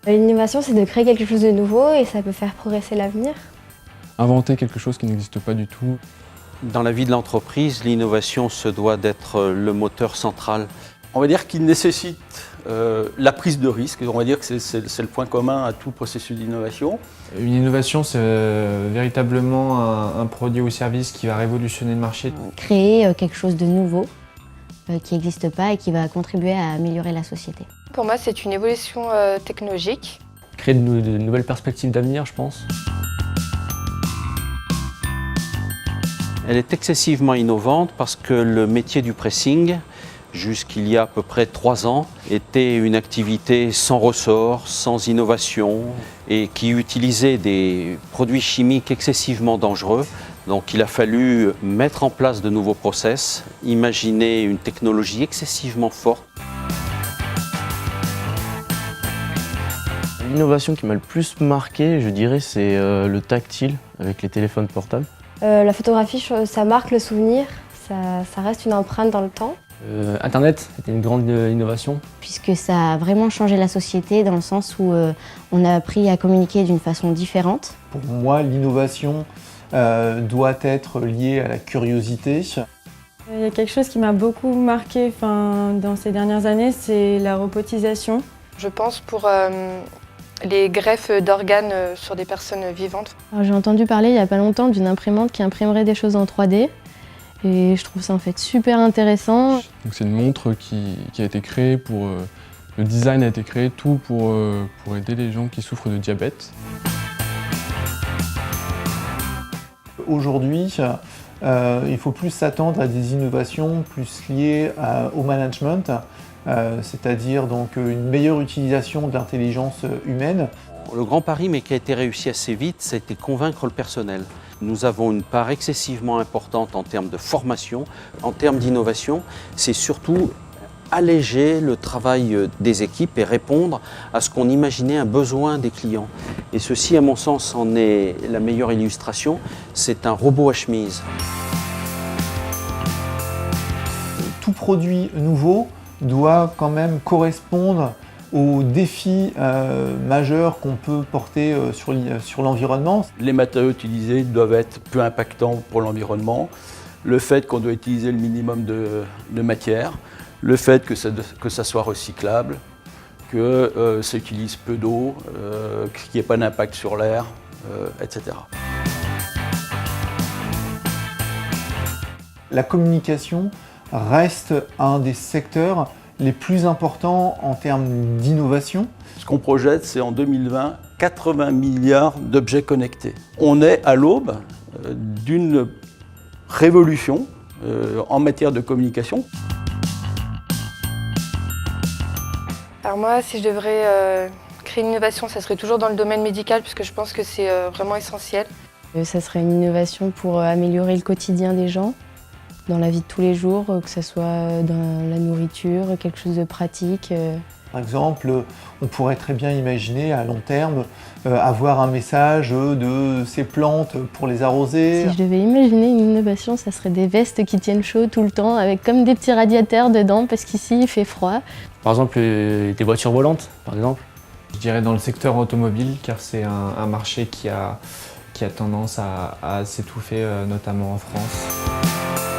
L'innovation, c'est de créer quelque chose de nouveau et ça peut faire progresser l'avenir. Inventer quelque chose qui n'existe pas du tout. Dans la vie de l'entreprise, l'innovation se doit d'être le moteur central. On va dire qu'il nécessite la prise de risque. On va dire que c'est le point commun à tout processus d'innovation. Une innovation, c'est véritablement un produit ou service qui va révolutionner le marché. Créer quelque chose de nouveau qui n'existe pas et qui va contribuer à améliorer la société. Pour moi, c'est une évolution technologique. Créer de nouvelles perspectives d'avenir, je pense. Elle est excessivement innovante parce que le métier du pressing, jusqu'il y a à peu près 3 ans, était une activité sans ressort, sans innovation et qui utilisait des produits chimiques excessivement dangereux. Donc il a fallu mettre en place de nouveaux process, imaginer une technologie excessivement forte. L'innovation qui m'a le plus marqué, je dirais, c'est le tactile avec les téléphones portables. La photographie, ça marque le souvenir, ça reste une empreinte dans le temps. Internet, c'était une grande innovation. Puisque ça a vraiment changé la société dans le sens où on a appris à communiquer d'une façon différente. Pour moi, l'innovation doit être liée à la curiosité. Il y a quelque chose qui m'a beaucoup marqué dans ces dernières années, c'est la robotisation. Je pense pour les greffes d'organes sur des personnes vivantes. J'ai entendu parler il n'y a pas longtemps d'une imprimante qui imprimerait des choses en 3D. Et je trouve ça en fait super intéressant. Donc c'est une montre qui a été créée pour... le design a été créé tout pour aider les gens qui souffrent de diabète. Aujourd'hui, il faut plus s'attendre à des innovations plus liées au management, c'est-à-dire donc une meilleure utilisation de l'intelligence humaine. Le grand pari, mais qui a été réussi assez vite, c'était convaincre le personnel. Nous avons une part excessivement importante en termes de formation, en termes d'innovation. C'est surtout alléger le travail des équipes et répondre à ce qu'on imaginait un besoin des clients. Et ceci, à mon sens, en est la meilleure illustration. C'est un robot à chemise. Tout produit nouveau doit quand même correspondre aux défis majeurs qu'on peut porter sur l'environnement. Les matériaux utilisés doivent être peu impactants pour l'environnement. Le fait qu'on doit utiliser le minimum de matière. Le fait que ça soit recyclable, que ça utilise peu d'eau, qu'il n'y ait pas d'impact sur l'air, etc. La communication reste un des secteurs les plus importants en termes d'innovation. Ce qu'on projette, c'est en 2020, 80 milliards d'objets connectés. On est à l'aube d'une révolution en matière de communication. Alors moi, si je devrais créer une innovation, ça serait toujours dans le domaine médical puisque je pense que c'est vraiment essentiel. Ça serait une innovation pour améliorer le quotidien des gens, dans la vie de tous les jours, que ce soit dans la nourriture, quelque chose de pratique. Par exemple, on pourrait très bien imaginer à long terme avoir un message de ces plantes pour les arroser. Si je devais imaginer une innovation, ça serait des vestes qui tiennent chaud tout le temps, avec comme des petits radiateurs dedans, parce qu'ici il fait froid. Par exemple, des voitures volantes, par exemple. Je dirais dans le secteur automobile, car c'est un marché qui a tendance à s'étouffer, notamment en France.